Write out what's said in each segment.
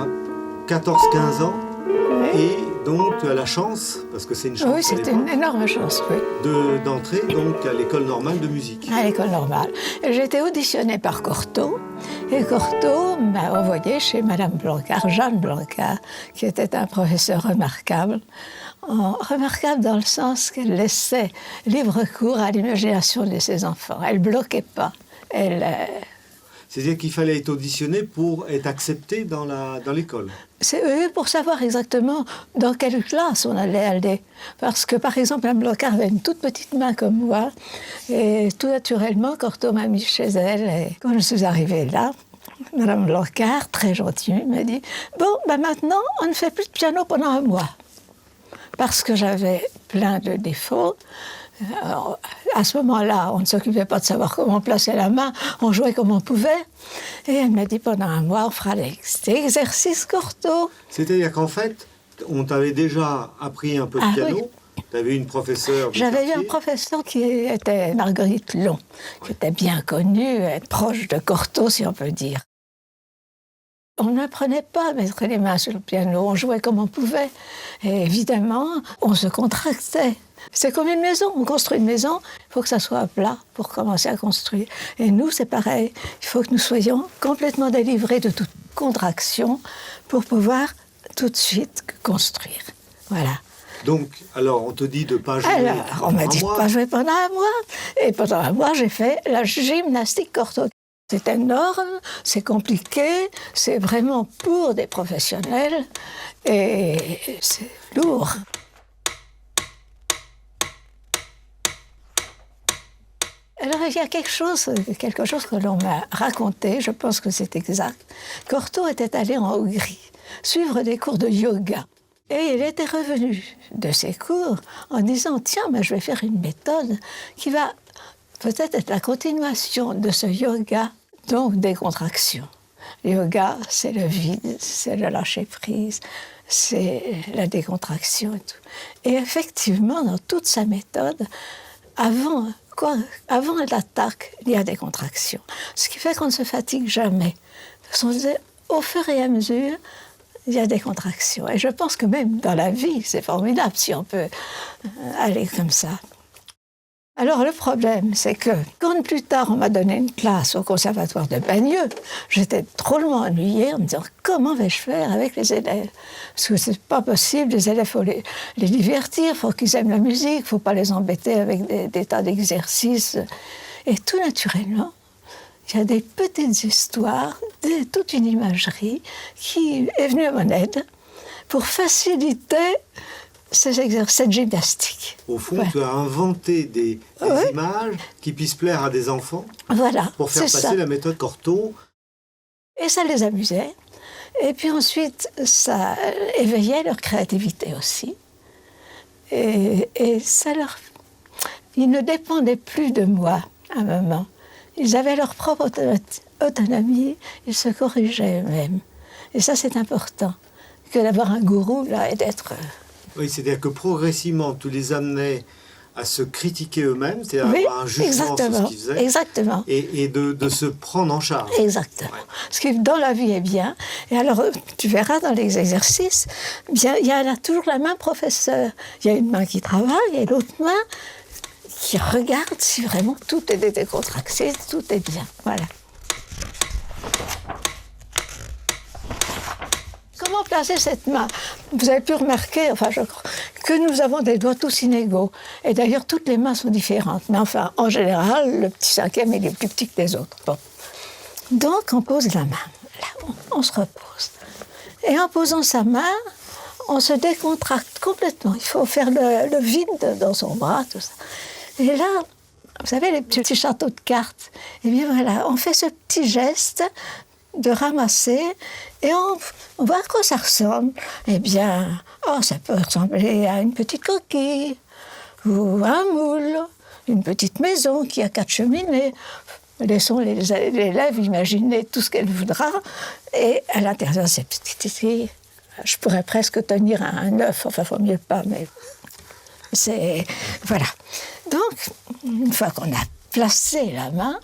as 14-15 ans. Oui. Et donc, tu as la chance, parce que c'est une chance. Oui, c'était une énorme chance, oui. D'entrer donc à l'école normale de musique. À l'école normale. J'ai été auditionnée par Cortot. Et Cortot m'a envoyée chez Madame Blancard, Jeanne Blancard, qui était un professeur remarquable. Remarquable dans le sens qu'elle laissait libre cours à l'imagination de ses enfants. Elle ne bloquait pas. C'est-à-dire qu'il fallait être auditionné pour être accepté dans l'école. C'est pour savoir exactement dans quelle classe on allait aller. Parce que, par exemple, Mme Blancard avait une toute petite main comme moi. Et tout naturellement, Cortot m'a mis chez elle. Et quand je suis arrivée là, Mme Blancard, très gentille, m'a dit « Bon, maintenant, on ne fait plus de piano pendant un mois. » Parce que j'avais plein de défauts. Alors, à ce moment-là, on ne s'occupait pas de savoir comment placer la main, on jouait comme on pouvait. Et elle m'a dit, pendant un mois, on fera des exercices Cortot. C'est-à-dire qu'en fait, on t'avait déjà appris un peu de piano. Oui. Tu avais une professeure de J'avais eu quartier. un professeur qui était Marguerite Long, qui était bien connue, proche de Cortot, si on peut dire. On n'apprenait pas à mettre les mains sur le piano, on jouait comme on pouvait. Et évidemment, on se contractait. C'est comme une maison, on construit une maison, il faut que ça soit plat pour commencer à construire. Et nous, c'est pareil, il faut que nous soyons complètement délivrés de toute contraction pour pouvoir tout de suite construire. Voilà. Donc, alors, on te dit de ne pas jouer alors, on m'a dit de ne pas jouer pendant un mois. Et pendant un mois, j'ai fait la gymnastique Cortot. C'est énorme, c'est compliqué, c'est vraiment pour des professionnels et c'est lourd. Alors il y a quelque chose que l'on m'a raconté, je pense que c'est exact. Cortot était allé en Hongrie suivre des cours de yoga. Et il était revenu de ses cours en disant « Tiens, je vais faire une méthode qui va peut-être être la continuation de ce yoga, donc des contractions. » Le yoga, c'est le vide, c'est le lâcher-prise, c'est la décontraction et tout. Et effectivement, dans toute sa méthode, avant l'attaque, il y a des contractions. Ce qui fait qu'on ne se fatigue jamais. Au fur et à mesure, il y a des contractions. Et je pense que même dans la vie, c'est formidable si on peut aller comme ça. Alors le problème, c'est que quand plus tard on m'a donné une classe au conservatoire de Bagneux, j'étais drôlement ennuyée en me disant comment vais-je faire avec les élèves ? Parce que c'est pas possible, les élèves, il faut les divertir, il faut qu'ils aiment la musique, il ne faut pas les embêter avec des tas d'exercices. Et tout naturellement, il y a des petites histoires, toute une imagerie qui est venue à mon aide pour faciliter cette gymnastique. Au fond, ouais. Tu as inventé des images qui puissent plaire à des enfants voilà, pour faire passer ça. La méthode Cortot. Et ça les amusait. Et puis ensuite, ça éveillait leur créativité aussi. Et ça leur... Ils ne dépendaient plus de moi à un moment. Ils avaient leur propre autonomie, ils se corrigeaient eux-mêmes. Et ça, c'est important, que d'avoir un gourou là et d'être... Oui, c'est-à-dire que progressivement, tu les amenais à se critiquer eux-mêmes, c'est-à-dire oui, avoir un jugement sur ce qu'ils faisaient, exactement. et de se prendre en charge. Exactement. Ouais. Ce qui, dans la vie, est bien. Et alors, tu verras dans les exercices, bien, il y a toujours la main professeur. Il y a une main qui travaille et l'autre main qui regarde si vraiment tout est décontracté, tout est bien. Voilà. Comment placer cette main ? Vous avez pu remarquer, enfin, je crois, que nous avons des doigts tous inégaux. Et d'ailleurs, toutes les mains sont différentes. Mais enfin, en général, le petit cinquième, il est plus petit que les autres. Bon. Donc, on pose la main. Là, on se repose. Et en posant sa main, on se décontracte complètement. Il faut faire le vide dans son bras, tout ça. Et là, vous savez, les petits châteaux de cartes. Eh bien, voilà, on fait ce petit geste de ramasser, et on voit à quoi ça ressemble. Eh bien, ça peut ressembler à une petite coquille, ou un moule, une petite maison qui a 4 cheminées. Laissons l'élève imaginer tout ce qu'elle voudra, et à l'intérieur, c'est petit. Je pourrais presque tenir un œuf, enfin, il ne faut mieux pas, mais c'est... Voilà. Donc, une fois qu'on a placé la main,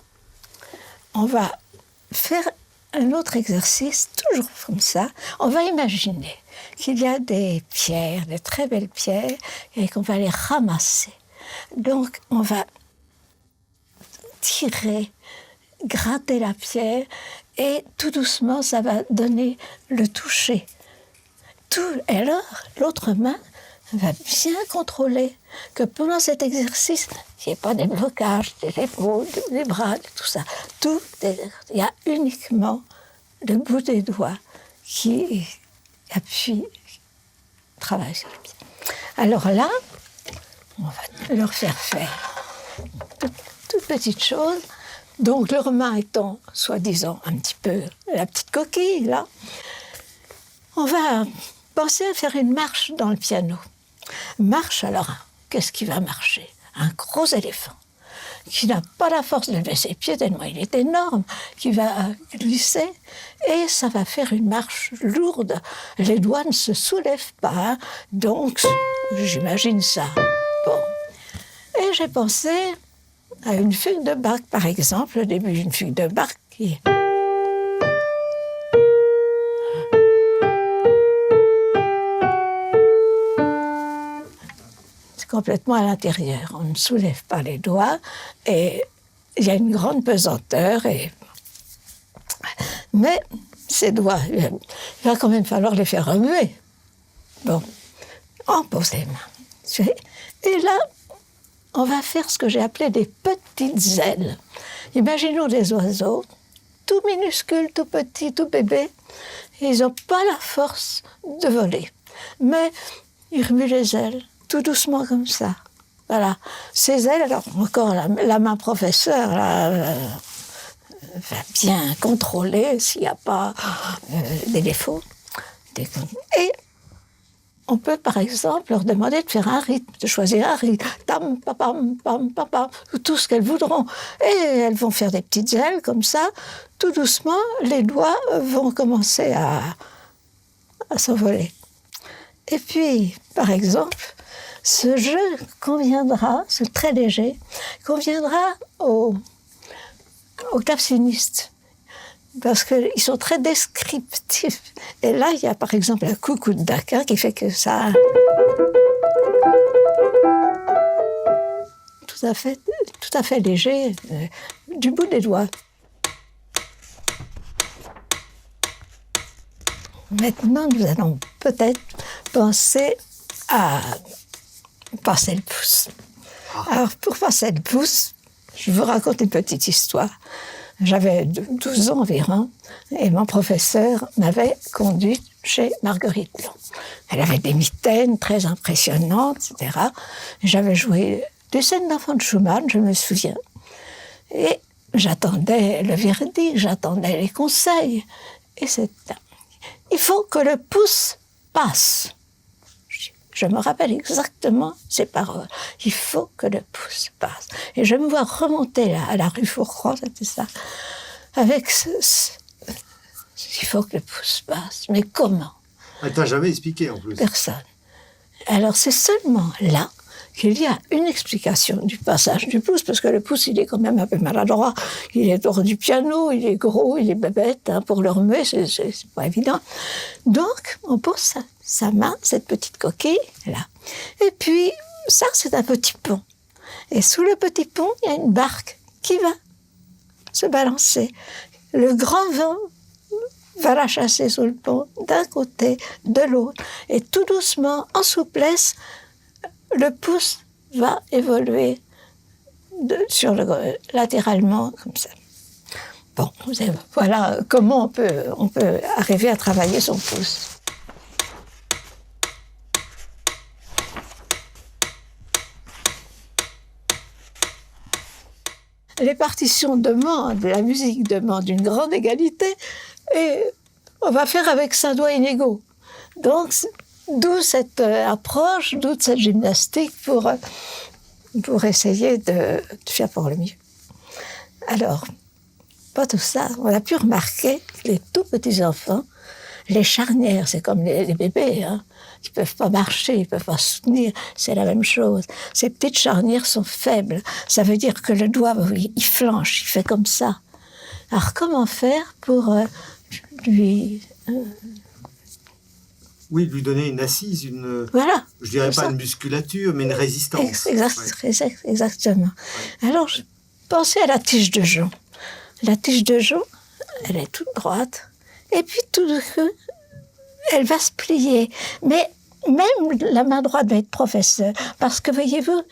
on va faire un autre exercice, toujours comme ça, on va imaginer qu'il y a des pierres, des très belles pierres, et qu'on va les ramasser. Donc, on va tirer, gratter la pierre, et tout doucement, ça va donner le toucher. Et alors, l'autre main va bien contrôler que pendant cet exercice, il n'y ait pas des blocages, des épaules, des bras, tout ça. Il y a uniquement le bout des doigts qui appuie, travaille sur le pied. Alors là, on va leur faire toute petite chose. Donc leurs mains étant, soi-disant, un petit peu la petite coquille, là, on va penser à faire une marche dans le piano. Marche, alors, qu'est-ce qui va marcher? Un gros éléphant qui n'a pas la force de lever ses pieds tellement il est énorme, qui va glisser, et ça va faire une marche lourde. Les doigts ne se soulèvent pas, hein. Donc j'imagine ça. Bon. Et j'ai pensé à une fugue de Bach, par exemple, le début d'une fugue de Bach qui est... complètement à l'intérieur. On ne soulève pas les doigts et il y a une grande pesanteur. Mais ces doigts, il va quand même falloir les faire remuer. Bon, on pose les mains. Et là, on va faire ce que j'ai appelé des petites ailes. Imaginons des oiseaux, tout minuscules, tout petits, tout bébés. Ils n'ont pas la force de voler. Mais ils remuent les ailes. Tout doucement comme ça. Voilà. Ces ailes, alors encore la main professeur va bien contrôler s'il n'y a pas des défauts. Et on peut par exemple leur demander de faire un rythme, de choisir un rythme. Tam, papam, pam, pam, tout ce qu'elles voudront. Et elles vont faire des petites ailes comme ça. Tout doucement, les doigts vont commencer à s'envoler. Et puis, par exemple, ce jeu conviendra, c'est très léger, conviendra aux clavecinistes, parce qu'ils sont très descriptifs. Et là, il y a par exemple un coucou de Bach qui fait que ça... Tout à fait léger, du bout des doigts. Maintenant, nous allons peut-être penser à passer le pouce. Alors, pour passer le pouce, je vous raconte une petite histoire. J'avais 12 ans environ, et mon professeur m'avait conduite chez Marguerite Long. Elle avait des mitaines très impressionnantes, etc. J'avais joué des scènes d'enfants de Schumann, je me souviens. Et j'attendais le verdict, j'attendais les conseils. Et c'était... Il faut que le pouce passe. Je me rappelle exactement ces paroles. Il faut que le pouce passe. Et je me vois remonter à la rue Fourcroy, c'était ça, avec il faut que le pouce passe. Mais comment? Elle t'a jamais expliqué en plus. Personne. Alors c'est seulement là qu'il y a une explication du passage du pouce, parce que le pouce, il est quand même un peu maladroit. Il est hors du piano, il est gros, il est bébête, hein, pour le remuer, c'est pas évident. Donc, on pose sa main, cette petite coquille, là. Et puis, ça, c'est un petit pont. Et sous le petit pont, il y a une barque qui va se balancer. Le grand vent va la chasser sous le pont, d'un côté, de l'autre. Et tout doucement, en souplesse, le pouce va évoluer latéralement, comme ça. Bon, voilà comment on peut arriver à travailler son pouce. Les partitions demandent, la musique demande une grande égalité, et on va faire avec 5 doigts inégaux. Donc, d'où cette approche, d'où cette gymnastique pour essayer de faire pour le mieux. Alors, pas tout ça, on a pu remarquer que les tout petits enfants, les charnières, c'est comme les bébés, hein, ils ne peuvent pas marcher, ils ne peuvent pas soutenir, c'est la même chose. Ces petites charnières sont faibles, ça veut dire que le doigt, il flanche, il fait comme ça. Alors comment faire pour lui... Oui, lui donner une assise, Voilà. Je dirais pas une musculature, mais une résistance. Exactement. Ouais. Alors, je pensais à la tige de jonc. La tige de jonc, elle est toute droite. Et puis, tout d'un coup, elle va se plier. Mais même la main droite va être professeure. Parce que, voyez-vous,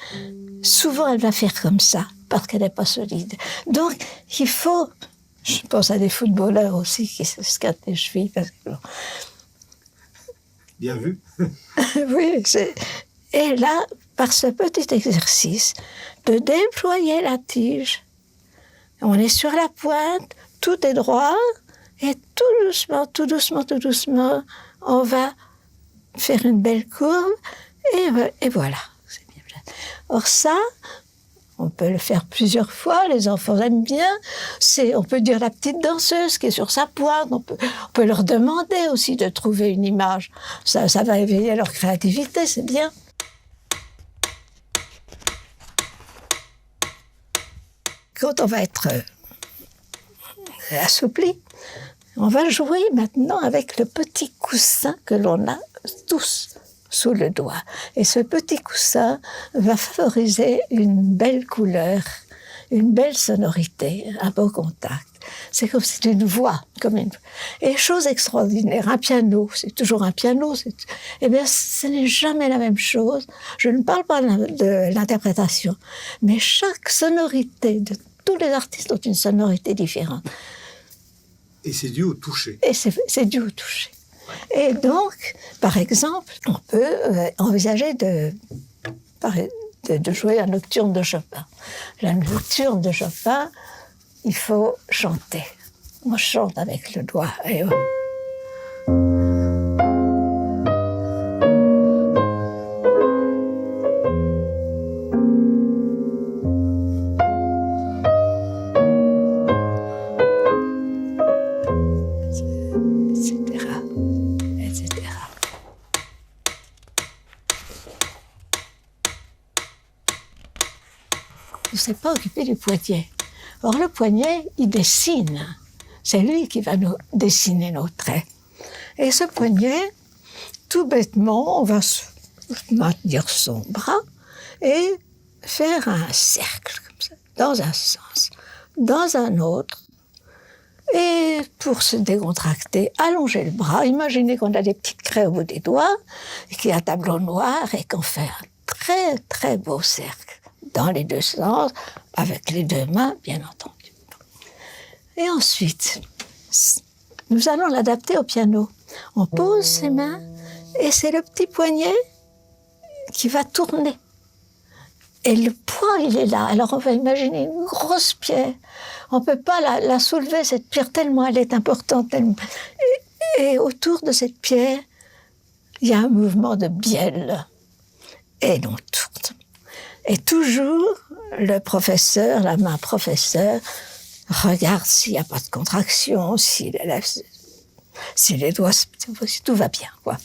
souvent, elle va faire comme ça, parce qu'elle n'est pas solide. Donc, il faut... Je pense à des footballeurs aussi qui se scattent les chevilles. Parce que, bien vu. Oui, et là, par ce petit exercice, de déployer la tige, on est sur la pointe, tout est droit, et tout doucement, on va faire une belle courbe, et voilà. C'est bien. Or ça, on peut le faire plusieurs fois, les enfants aiment bien. On peut dire la petite danseuse qui est sur sa pointe, on peut leur demander aussi de trouver une image. Ça va éveiller leur créativité, c'est bien. Quand on va être assoupli, on va jouer maintenant avec le petit coussin que l'on a tous sous le doigt. Et ce petit coussin va favoriser une belle couleur, une belle sonorité, un beau contact. C'est comme si c'était une voix. Et chose extraordinaire, un piano, c'est toujours un piano. Eh bien, ce n'est jamais la même chose. Je ne parle pas de l'interprétation, mais chaque sonorité de tous les artistes ont une sonorité différente. Et c'est dû au toucher. Et c'est dû au toucher. Et donc, par exemple, on peut envisager de jouer la nocturne de Chopin. La nocturne de Chopin, il faut chanter. On chante avec le doigt. Et on ne s'est pas occupé du poignet. Or, le poignet, il dessine. C'est lui qui va nous dessiner nos traits. Et ce poignet, tout bêtement, on va maintenir son bras et faire un cercle, comme ça, dans un sens, dans un autre. Et pour se décontracter, allonger le bras. Imaginez qu'on a des petites craies au bout des doigts, et qu'il y a un tableau noir, et qu'on fait un très, très beau cercle. Dans les deux sens, avec les deux mains, bien entendu. Et ensuite, nous allons l'adapter au piano. On pose ses mains et c'est le petit poignet qui va tourner. Et le poids, il est là. Alors on va imaginer une grosse pierre. On ne peut pas la soulever, cette pierre, tellement elle est importante. Et autour de cette pierre, il y a un mouvement de bielle. Et l'on tourne. Et toujours, le professeur, la main professeur, regarde s'il n'y a pas de contraction, si les doigts, si tout va bien, quoi.